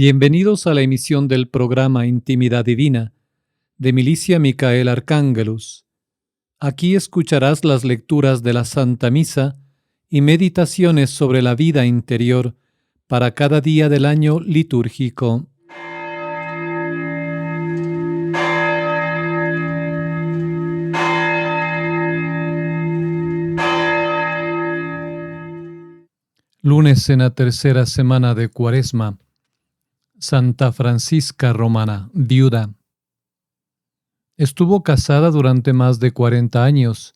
Bienvenidos a la emisión del programa Intimidad Divina de Milicia Micael Arcángelus. Aquí escucharás las lecturas de la Santa Misa y meditaciones sobre la vida interior para cada día del año litúrgico. Lunes en la tercera semana de Cuaresma. Santa Francisca Romana, viuda. Estuvo casada durante más de 40 años,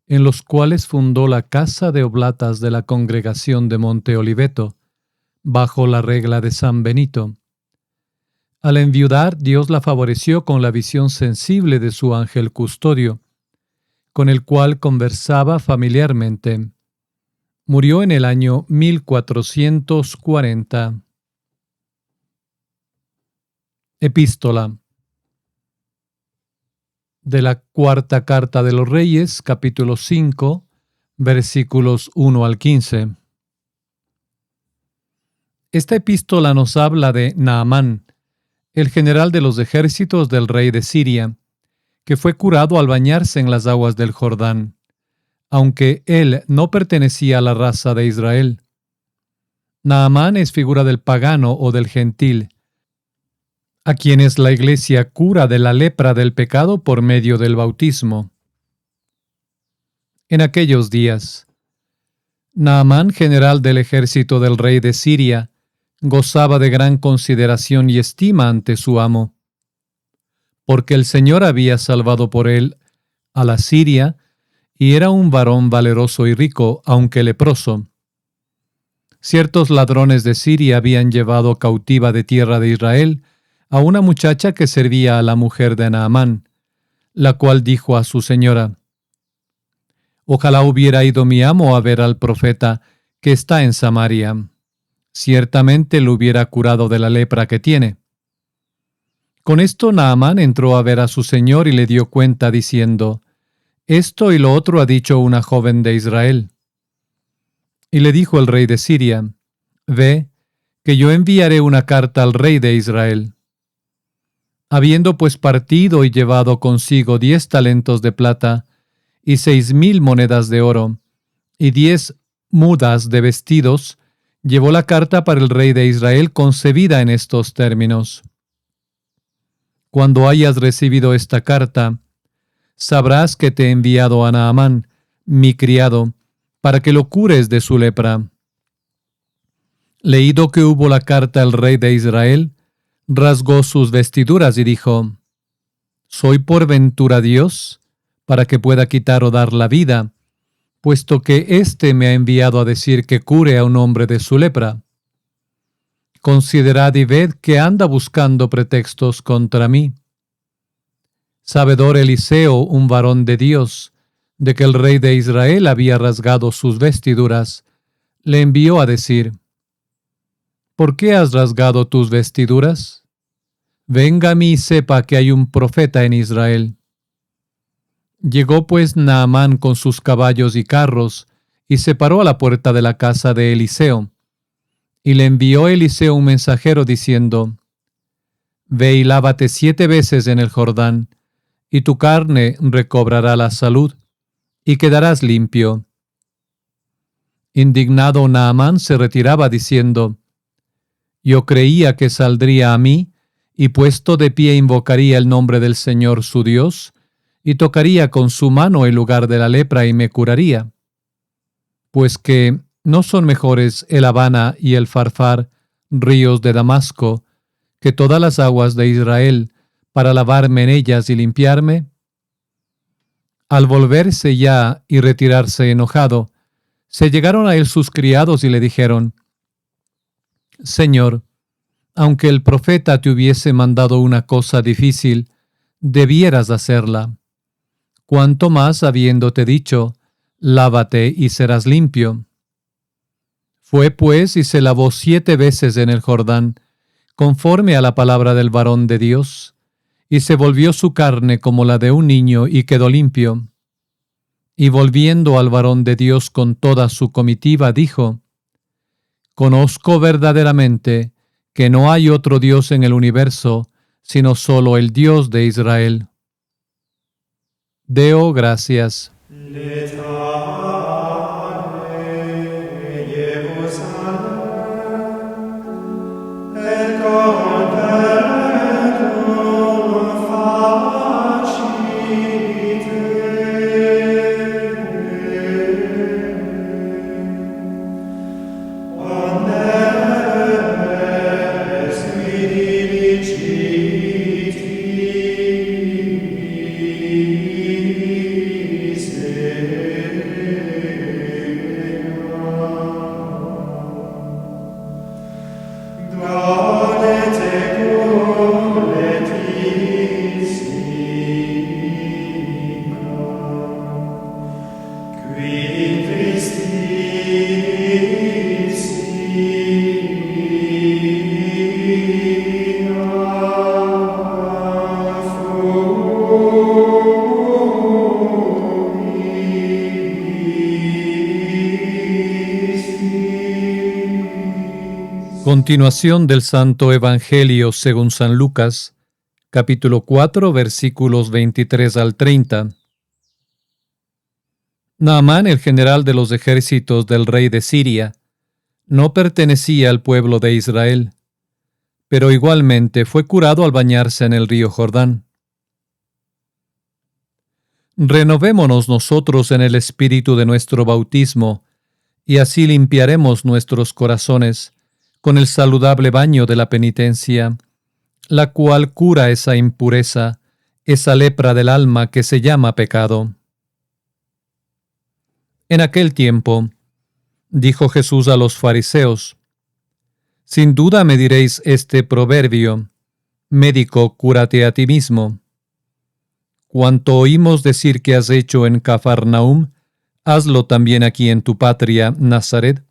en los cuales fundó la Casa de Oblatas de la Congregación de Monte Oliveto, bajo la regla de San Benito. Al enviudar, Dios la favoreció con la visión sensible de su ángel custodio, con el cual conversaba familiarmente. Murió en el año 1440. Epístola de la cuarta carta de los Reyes, capítulo 5, versículos 1 al 15. Esta epístola nos habla de Naamán, el general de los ejércitos del rey de Siria, que fue curado al bañarse en las aguas del Jordán, aunque él no pertenecía a la raza de Israel. Naamán es figura del pagano o del gentil, a quienes la Iglesia cura de la lepra del pecado por medio del bautismo. En aquellos días, Naamán, general del ejército del rey de Siria, gozaba de gran consideración y estima ante su amo, porque el Señor había salvado por él a la Siria, y era un varón valeroso y rico, aunque leproso. Ciertos ladrones de Siria habían llevado cautiva de tierra de Israel a una muchacha que servía a la mujer de Naamán, la cual dijo a su señora: «Ojalá hubiera ido mi amo a ver al profeta que está en Samaria. Ciertamente lo hubiera curado de la lepra que tiene». Con esto Naamán entró a ver a su señor y le dio cuenta diciendo: «Esto y lo otro ha dicho una joven de Israel». Y le dijo el rey de Siria: «Ve, que yo enviaré una carta al rey de Israel». Habiendo pues partido y llevado consigo 10 talentos de plata y 6,000 monedas de oro y 10 mudas de vestidos, llevó la carta para el rey de Israel concebida en estos términos: «Cuando hayas recibido esta carta, sabrás que te he enviado a Naamán, mi criado, para que lo cures de su lepra». Leído que hubo la carta el rey de Israel, rasgó sus vestiduras y dijo: «¿Soy por ventura Dios, para que pueda quitar o dar la vida, puesto que éste me ha enviado a decir que cure a un hombre de su lepra? Considerad y ved que anda buscando pretextos contra mí». Sabedor Eliseo, un varón de Dios, de que el rey de Israel había rasgado sus vestiduras, le envió a decir: «¿Por qué has rasgado tus vestiduras? Venga a mí y sepa que hay un profeta en Israel». Llegó pues Naamán con sus caballos y carros, y se paró a la puerta de la casa de Eliseo. Y le envió Eliseo un mensajero diciendo: «Ve y lávate 7 veces en el Jordán, y tu carne recobrará la salud, y quedarás limpio». Indignado Naamán se retiraba diciendo: «Yo creía que saldría a mí, y puesto de pie invocaría el nombre del Señor su Dios, y tocaría con su mano el lugar de la lepra y me curaría. Pues que no son mejores el Abana y el Farfar, ríos de Damasco, que todas las aguas de Israel, para lavarme en ellas y limpiarme». Al volverse ya y retirarse enojado, se llegaron a él sus criados y le dijeron: «Señor, aunque el profeta te hubiese mandado una cosa difícil, debieras hacerla. Cuanto más habiéndote dicho: lávate y serás limpio». Fue pues y se lavó 7 veces en el Jordán, conforme a la palabra del varón de Dios, y se volvió su carne como la de un niño y quedó limpio. Y volviendo al varón de Dios con toda su comitiva, dijo: «Conozco verdaderamente que no hay otro Dios en el universo, sino solo el Dios de Israel. Deo gracias. Continuación del Santo Evangelio según San Lucas, capítulo 4, versículos 23 al 30. Naamán, el general de los ejércitos del rey de Siria, no pertenecía al pueblo de Israel, pero igualmente fue curado al bañarse en el río Jordán. Renovémonos nosotros en el espíritu de nuestro bautismo, y así limpiaremos nuestros corazones con el saludable baño de la penitencia, la cual cura esa impureza, esa lepra del alma que se llama pecado. En aquel tiempo, dijo Jesús a los fariseos: Sin duda me diréis este proverbio: médico, cúrate a ti mismo. Cuanto oímos decir que has hecho en Cafarnaúm, hazlo también aquí en tu patria, Nazaret.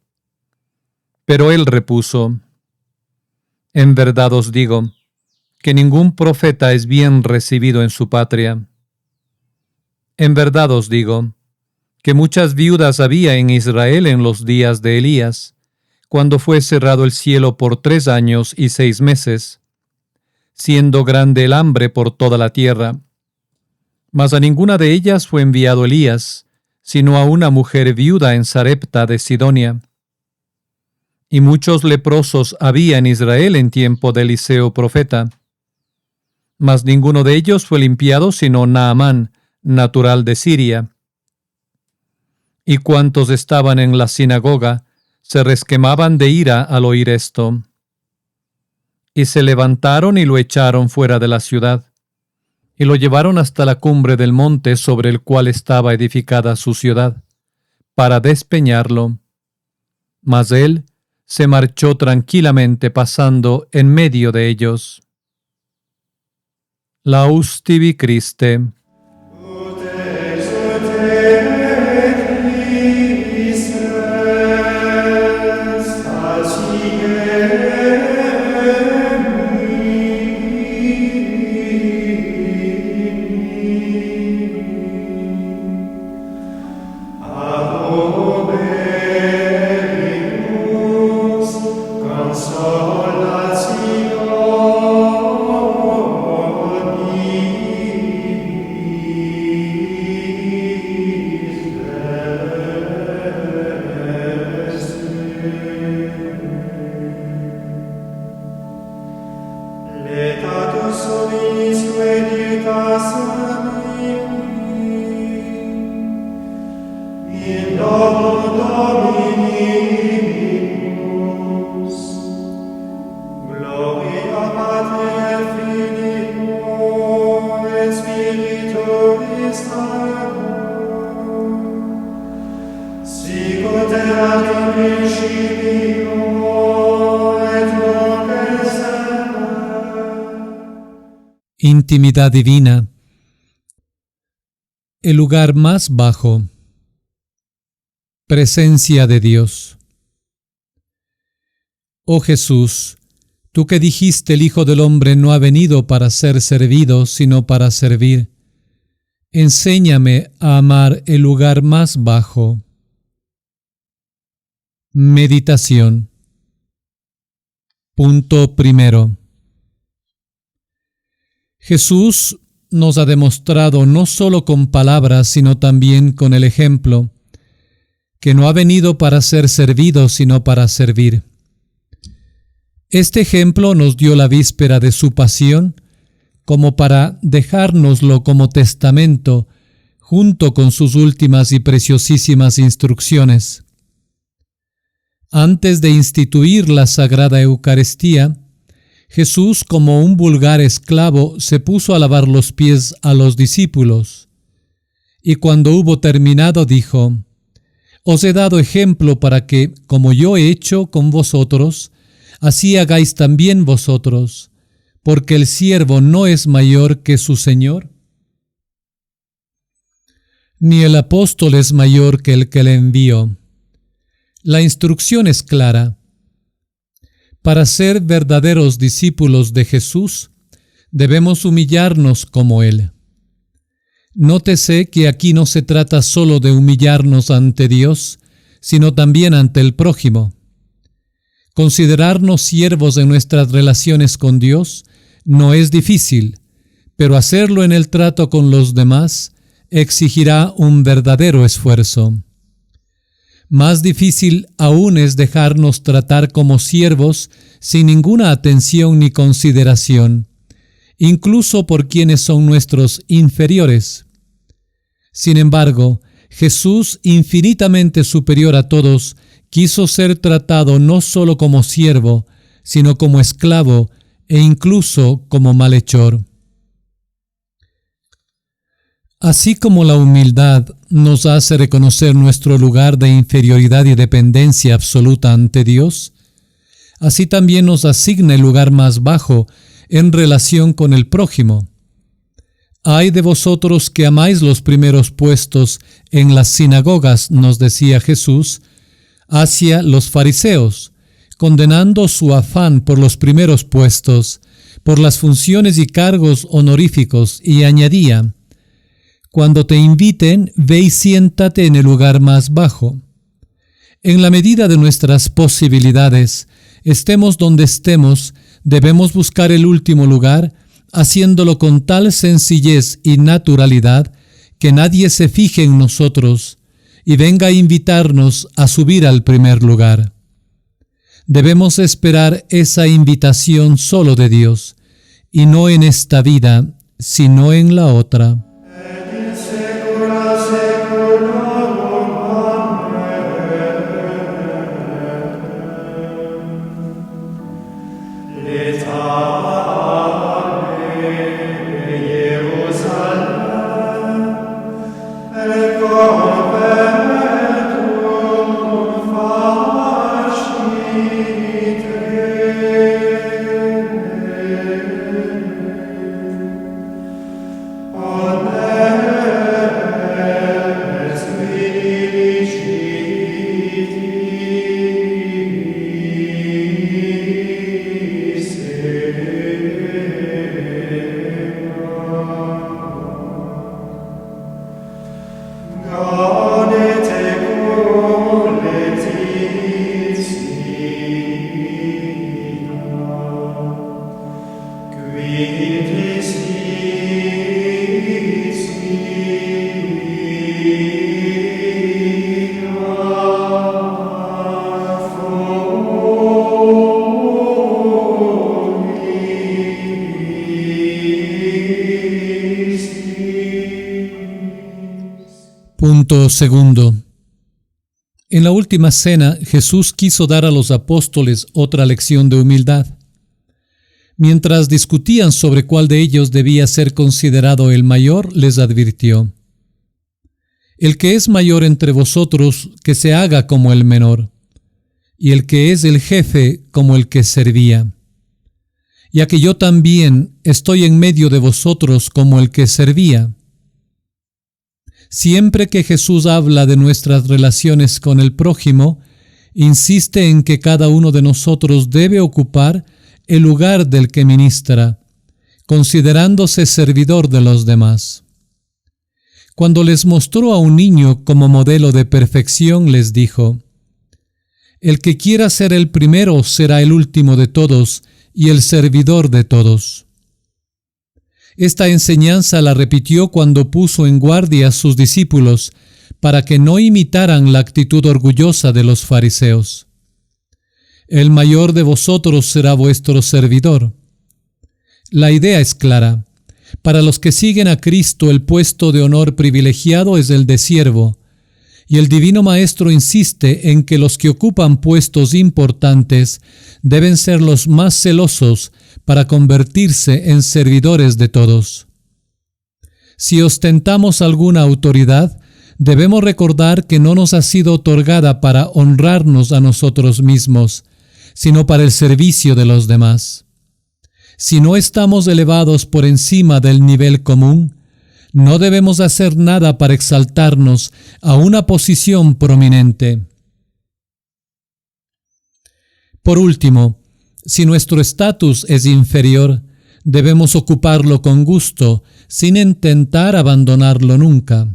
Pero él repuso: En verdad os digo, que ningún profeta es bien recibido en su patria. En verdad os digo, que muchas viudas había en Israel en los días de Elías, cuando fue cerrado el cielo por 3 años y 6 meses, siendo grande el hambre por toda la tierra. Mas a ninguna de ellas fue enviado Elías, sino a una mujer viuda en Sarepta de Sidonia. Y muchos leprosos había en Israel en tiempo de Eliseo profeta. Mas ninguno de ellos fue limpiado sino Naamán, natural de Siria. Y cuantos estaban en la sinagoga se resquemaban de ira al oír esto. Y se levantaron y lo echaron fuera de la ciudad, y lo llevaron hasta la cumbre del monte sobre el cual estaba edificada su ciudad, para despeñarlo. Mas él se marchó tranquilamente pasando en medio de ellos. Laus tibi Christe. Intimidad divina. El lugar más bajo. Presencia de Dios. Oh Jesús, tú que dijiste el Hijo del Hombre no ha venido para ser servido, sino para servir, enséñame a amar el lugar más bajo. Meditación. Punto primero. Jesús nos ha demostrado no solo con palabras, sino también con el ejemplo, que no ha venido para ser servido, sino para servir. Este ejemplo nos dio la víspera de su pasión, como para dejárnoslo como testamento, junto con sus últimas y preciosísimas instrucciones. Antes de instituir la Sagrada Eucaristía, Jesús, como un vulgar esclavo, se puso a lavar los pies a los discípulos, y cuando hubo terminado dijo: Os he dado ejemplo para que, como yo he hecho con vosotros, así hagáis también vosotros, porque el siervo no es mayor que su Señor, ni el apóstol es mayor que el que le envió. La instrucción es clara. Para ser verdaderos discípulos de Jesús, debemos humillarnos como Él. Nótese que aquí no se trata solo de humillarnos ante Dios, sino también ante el prójimo. Considerarnos siervos en nuestras relaciones con Dios no es difícil, pero hacerlo en el trato con los demás exigirá un verdadero esfuerzo. Más difícil aún es dejarnos tratar como siervos sin ninguna atención ni consideración, incluso por quienes son nuestros inferiores. Sin embargo, Jesús, infinitamente superior a todos, quiso ser tratado no solo como siervo, sino como esclavo e incluso como malhechor. Así como la humildad nos hace reconocer nuestro lugar de inferioridad y dependencia absoluta ante Dios, así también nos asigna el lugar más bajo en relación con el prójimo. Ay de vosotros que amáis los primeros puestos en las sinagogas, nos decía Jesús, hacia los fariseos, condenando su afán por los primeros puestos, por las funciones y cargos honoríficos, y añadía: Cuando te inviten, ve y siéntate en el lugar más bajo. En la medida de nuestras posibilidades, estemos donde estemos, debemos buscar el último lugar, haciéndolo con tal sencillez y naturalidad que nadie se fije en nosotros y venga a invitarnos a subir al primer lugar. Debemos esperar esa invitación solo de Dios, y no en esta vida, sino en la otra. Punto segundo. En la última cena, Jesús quiso dar a los apóstoles otra lección de humildad. Mientras discutían sobre cuál de ellos debía ser considerado el mayor, les advirtió: El que es mayor entre vosotros, que se haga como el menor, y el que es el jefe como el que servía. Ya que yo también estoy en medio de vosotros como el que servía. Siempre que Jesús habla de nuestras relaciones con el prójimo, insiste en que cada uno de nosotros debe ocupar el lugar del que ministra, considerándose servidor de los demás. Cuando les mostró a un niño como modelo de perfección, les dijo: El que quiera ser el primero será el último de todos y el servidor de todos. Esta enseñanza la repitió cuando puso en guardia a sus discípulos para que no imitaran la actitud orgullosa de los fariseos. El mayor de vosotros será vuestro servidor. La idea es clara. Para los que siguen a Cristo, el puesto de honor privilegiado es el de siervo, y el Divino Maestro insiste en que los que ocupan puestos importantes deben ser los más celosos para convertirse en servidores de todos. Si ostentamos alguna autoridad, debemos recordar que no nos ha sido otorgada para honrarnos a nosotros mismos, sino para el servicio de los demás. Si no estamos elevados por encima del nivel común, no debemos hacer nada para exaltarnos a una posición prominente. Por último, si nuestro estatus es inferior, debemos ocuparlo con gusto, sin intentar abandonarlo nunca.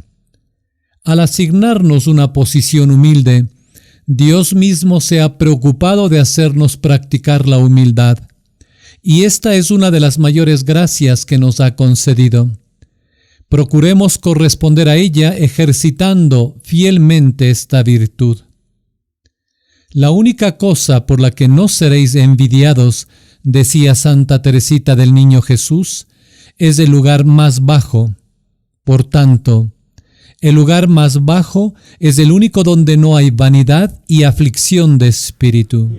Al asignarnos una posición humilde, Dios mismo se ha preocupado de hacernos practicar la humildad, y esta es una de las mayores gracias que nos ha concedido. Procuremos corresponder a ella ejercitando fielmente esta virtud. La única cosa por la que no seréis envidiados, decía Santa Teresita del Niño Jesús, es el lugar más bajo. Por tanto, el lugar más bajo es el único donde no hay vanidad y aflicción de espíritu.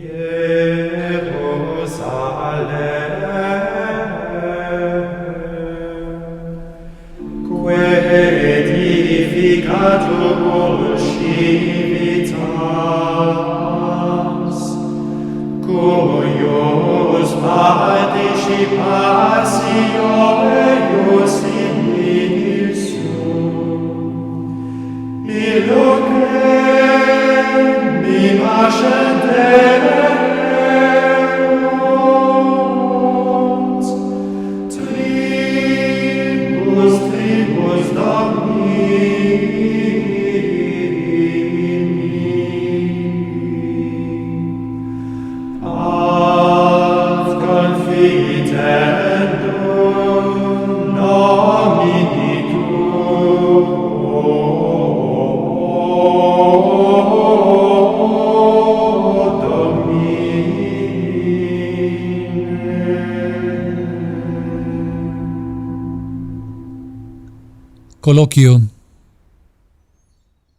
Coloquio.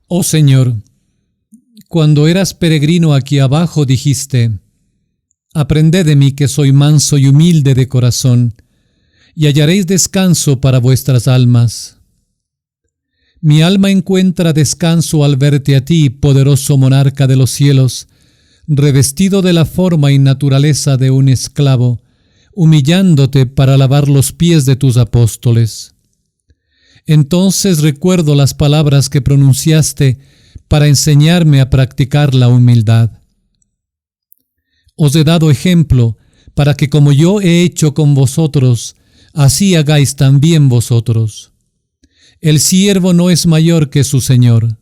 Oh Señor, cuando eras peregrino aquí abajo dijiste: aprended de mí que soy manso y humilde de corazón, y hallaréis descanso para vuestras almas. Mi alma encuentra descanso al verte a ti, poderoso monarca de los cielos, revestido de la forma y naturaleza de un esclavo, humillándote para lavar los pies de tus apóstoles. Entonces recuerdo las palabras que pronunciaste para enseñarme a practicar la humildad. Os he dado ejemplo para que como yo he hecho con vosotros, así hagáis también vosotros. El siervo no es mayor que su Señor.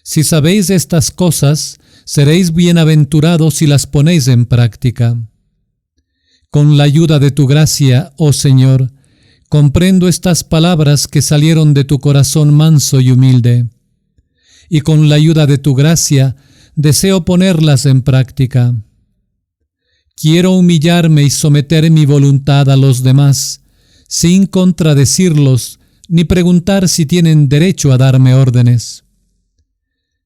Si sabéis estas cosas, seréis bienaventurados si las ponéis en práctica. Con la ayuda de tu gracia, oh Señor, comprendo estas palabras que salieron de tu corazón manso y humilde, y con la ayuda de tu gracia deseo ponerlas en práctica. Quiero humillarme y someter mi voluntad a los demás, sin contradecirlos ni preguntar si tienen derecho a darme órdenes.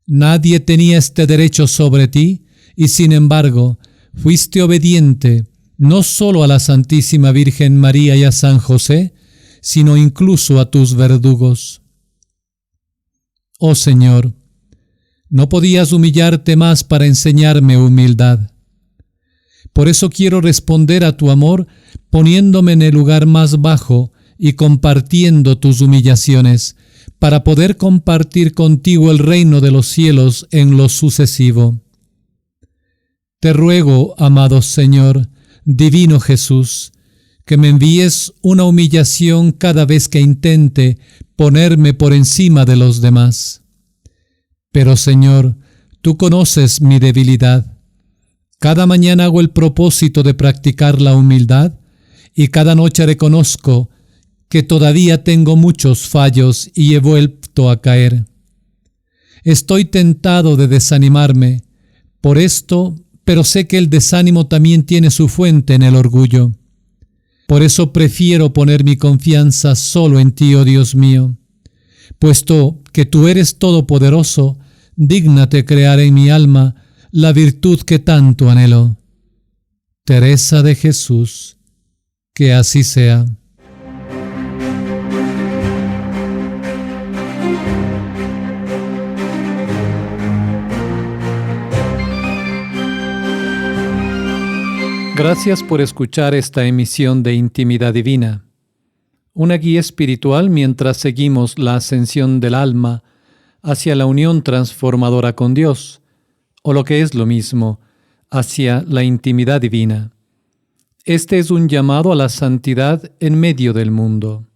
Nadie tenía este derecho sobre ti, y sin embargo, fuiste obediente no solo a la Santísima Virgen María y a San José, sino incluso a tus verdugos. Oh Señor, no podías humillarte más para enseñarme humildad. Por eso quiero responder a tu amor poniéndome en el lugar más bajo y compartiendo tus humillaciones, para poder compartir contigo el reino de los cielos en lo sucesivo. Te ruego, amado Señor, Divino Jesús, que me envíes una humillación cada vez que intente ponerme por encima de los demás. Pero, Señor, Tú conoces mi debilidad. Cada mañana hago el propósito de practicar la humildad y cada noche reconozco que todavía tengo muchos fallos y he vuelto a caer. Estoy tentado de desanimarme por esto, pero sé que el desánimo también tiene su fuente en el orgullo. Por eso prefiero poner mi confianza solo en ti, oh Dios mío. Puesto que tú eres todopoderoso, dígnate crear en mi alma la virtud que tanto anhelo. Teresa de Jesús, que así sea. Gracias por escuchar esta emisión de Intimidad Divina, una guía espiritual mientras seguimos la ascensión del alma hacia la unión transformadora con Dios, o lo que es lo mismo, hacia la intimidad divina. Este es un llamado a la santidad en medio del mundo.